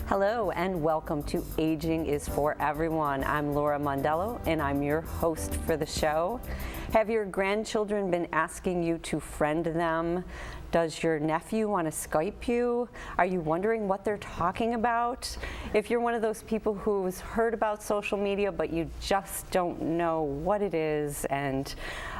Hello and welcome to Aging is for Everyone. I'm Laura Mondello and I'm your host for the show. Have your grandchildren been asking you to friend them? Does your nephew want to Skype you? Are you wondering what they're talking about? If you're one of those people who's heard about social media but you just don't know what it is and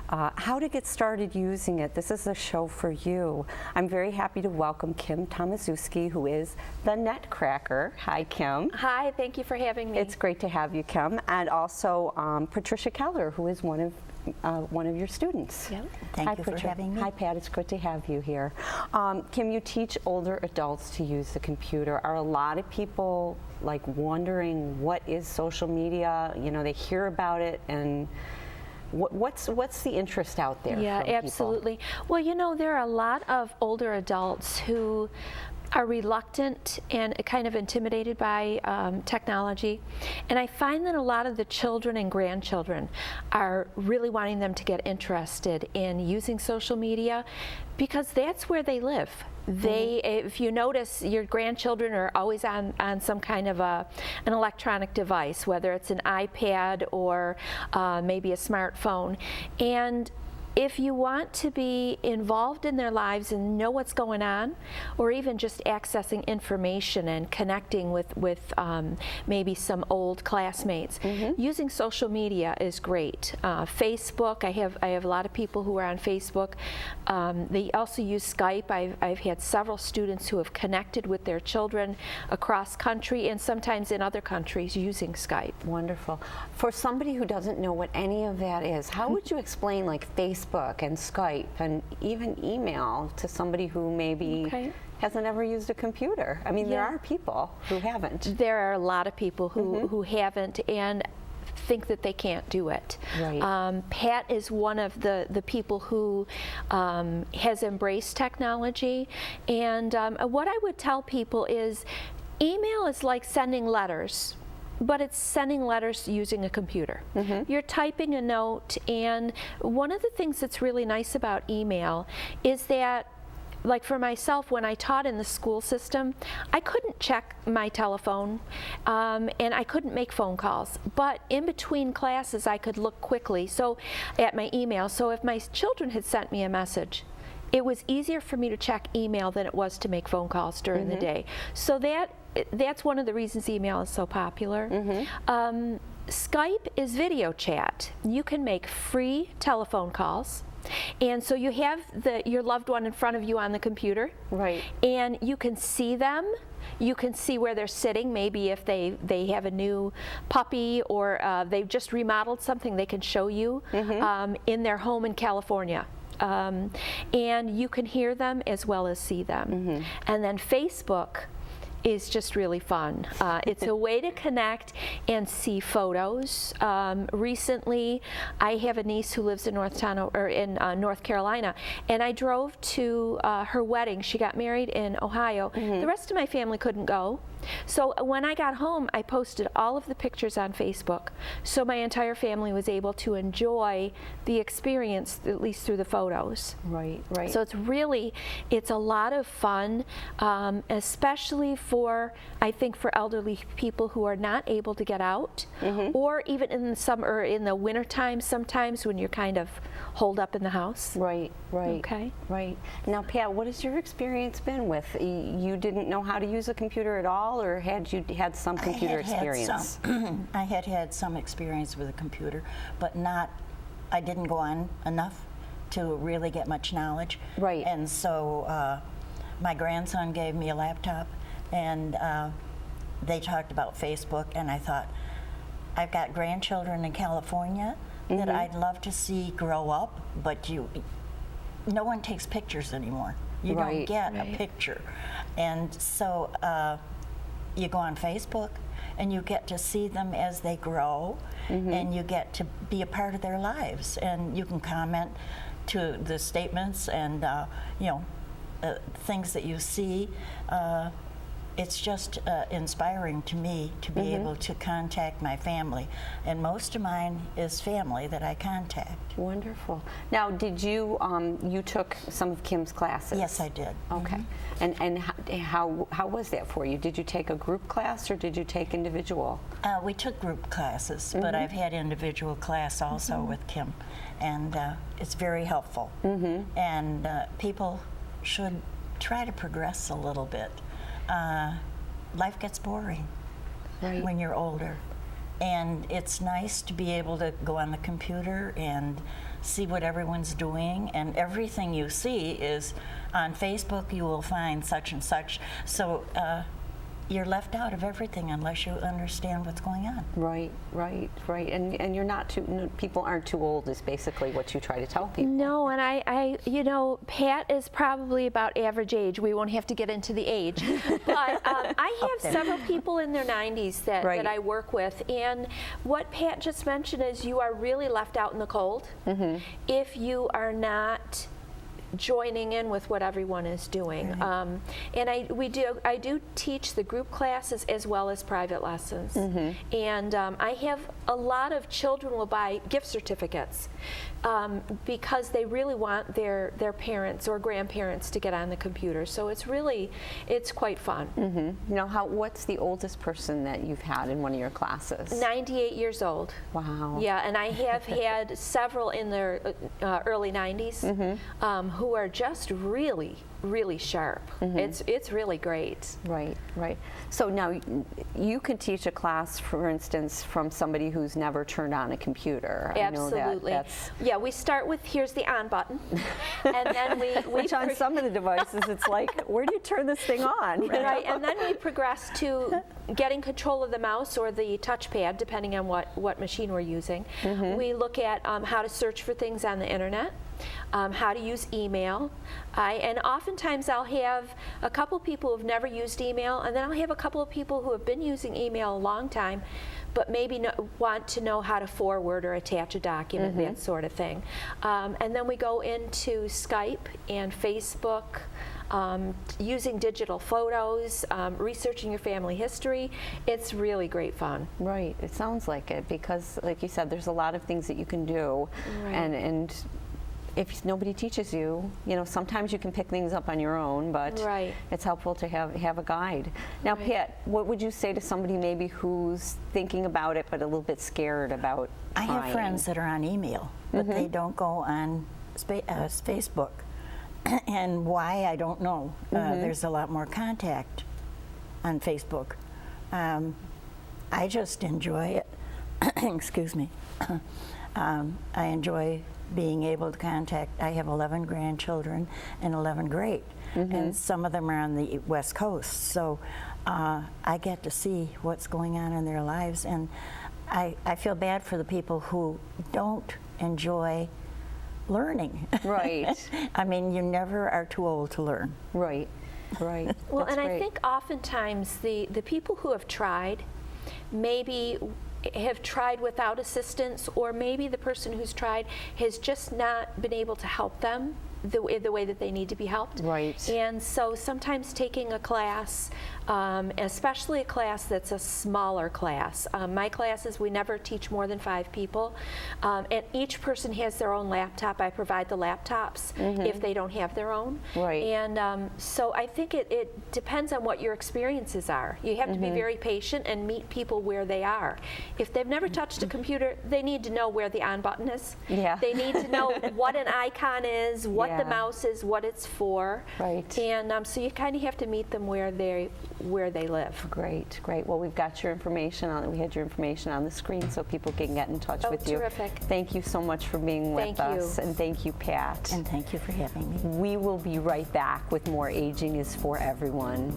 how to get started using it, this is a show for you. I'm very happy to welcome Kim Tomaszewski, who is the Netcracker. Hi, Kim. Hi, thank you for having me. It's great to have you, Kim. And also Patricia Keller, who is one of your students. Yep. Thank you for having me. Hi, Pat. It's good to have you here. Kim, you teach older adults to use the computer. Are a lot of people like wondering what is social media? You know, they hear about it, and what's the interest out there? Yeah, from people? absolutely. Well, you know, there are a lot of older adults who are reluctant and kind of intimidated by technology. And I find that a lot of the children and grandchildren are really wanting them to get interested in using social media because that's where they live. If you notice, your grandchildren are always on some kind of an electronic device, whether it's an iPad or maybe a smartphone. And if you want to be involved in their lives and know what's going on, or even just accessing information and connecting with maybe some old classmates, using social media is great. Facebook, I have a lot of people who are on Facebook. They also use Skype. I've had several students who have connected with their children across country and sometimes in other countries using Skype. Wonderful. For somebody who doesn't know what any of that is, how would you explain like Facebook and Skype and even email to somebody who maybe hasn't ever used a computer? I mean, there are people who haven't. There are a lot of people who haven't and think that they can't do it. Right. Pat is one of the people who has embraced technology, and what I would tell people is email is like sending letters, but it's sending letters using a computer. You're typing a note, and one of the things that's really nice about email is that, like for myself, when I taught in the school system, I couldn't check my telephone and I couldn't make phone calls. But in between classes, I could look quickly at my email. So if my children had sent me a message, it was easier for me to check email than it was to make phone calls during the day. So that's one of the reasons email is so popular. Skype is video chat. You can make free telephone calls. And so you have your loved one in front of you on the computer. Right. And you can see them. You can see where they're sitting. Maybe if they have a new puppy or they've just remodeled something, they can show you in their home in California. And you can hear them as well as see them. And then Facebook is just really fun. It's a way to connect and see photos. Recently, I have a niece who lives in North Carolina, and I drove to her wedding. She got married in Ohio. The rest of my family couldn't go. So when I got home, I posted all of the pictures on Facebook, so my entire family was able to enjoy the experience, at least through the photos. Right, right. So it's a lot of fun, especially for, I think, for elderly people who are not able to get out, or even in the summer, or in the winter time sometimes when you're kind of holed up in the house. Right, right. Okay. Right. Now, Pat, what has your experience been with? You didn't know how to use a computer at all, or had you had some computer experience? I had some experience with a computer, but I didn't go on enough to really get much knowledge. Right. And so my grandson gave me a laptop, and they talked about Facebook, and I thought, I've got grandchildren in California that I'd love to see grow up, but no one takes pictures anymore. You don't get a picture. And so you go on Facebook and you get to see them as they grow, and you get to be a part of their lives, and you can comment to the statements and things that you see. It's just inspiring to me to be able to contact my family, and most of mine is family that I contact. Wonderful. Now, did you you took some of Kim's classes? Yes, I did. Okay. And how was that for you? Did you take a group class or did you take individual? We took group classes, but I've had individual class also with Kim, and it's very helpful. And people should try to progress a little bit. Life gets boring when you're older, and it's nice to be able to go on the computer and see what everyone's doing, and everything you see is on Facebook. You will find such and such, so you're left out of everything unless you understand what's going on. Right. And you're not too, people aren't too old is basically what you try to tell people. No, and I Pat is probably about average age. We won't have to get into the age. But I have several people in their 90s that I work with. And what Pat just mentioned is you are really left out in the cold if you are not joining in with what everyone is doing. And I do teach the group classes as well as private lessons. And I have a lot of children will buy gift certificates because they really want their parents or grandparents to get on the computer. So it's quite fun. Now, what's the oldest person that you've had in one of your classes? 98 years old. Wow. Yeah, and I have had several in their early 90s who are just really sharp. It's really great. Right. So now you can teach a class, for instance, from somebody who's never turned on a computer. Absolutely. I know that's yeah, we start with here's the on button, and then we which on some of the devices it's like, where do you turn this thing on? Right, and then we progress to getting control of the mouse or the touchpad, depending on what machine we're using. We look at how to search for things on the internet. How to use email, and oftentimes I'll have a couple people who've never used email, and then I'll have a couple of people who have been using email a long time, but maybe want to know how to forward or attach a document, that sort of thing. And then we go into Skype and Facebook, using digital photos, researching your family history. It's really great fun. Right, it sounds like it, because like you said, there's a lot of things that you can do, and if nobody teaches you, sometimes you can pick things up on your own, but it's helpful to have a guide. Now, Pat, what would you say to somebody maybe who's thinking about it but a little bit scared about trying? I have friends that are on email, but they don't go on Facebook. And why, I don't know. There's a lot more contact on Facebook. I just enjoy it. Excuse me. I enjoy being able to contact. I have 11 grandchildren and 11 great, and some of them are on the West Coast, so I get to see what's going on in their lives, and I feel bad for the people who don't enjoy learning. Right. I mean, you never are too old to learn. Right. Well, That's and great. I think oftentimes the people who have tried maybe have tried without assistance, or maybe the person who's tried has just not been able to help them the way that they need to be helped. Right. And so sometimes taking a class, especially a class that's a smaller class. My classes, we never teach more than 5 people, and each person has their own laptop. I provide the laptops if they don't have their own. Right. And so I think it depends on what your experiences are. You have to be very patient and meet people where they are. If they've never touched a computer, they need to know where the on button is. Yeah. They need to know what an icon is, what the mouse is, what it's for. Right. And so you kind of have to meet them where they live. Great. Well, we've got your information on it. We had your information on the screen so people can get in touch with you. Terrific. Thank you so much for being with us. And thank you, Pat. And thank you for having me. We will be right back with more Aging is for Everyone.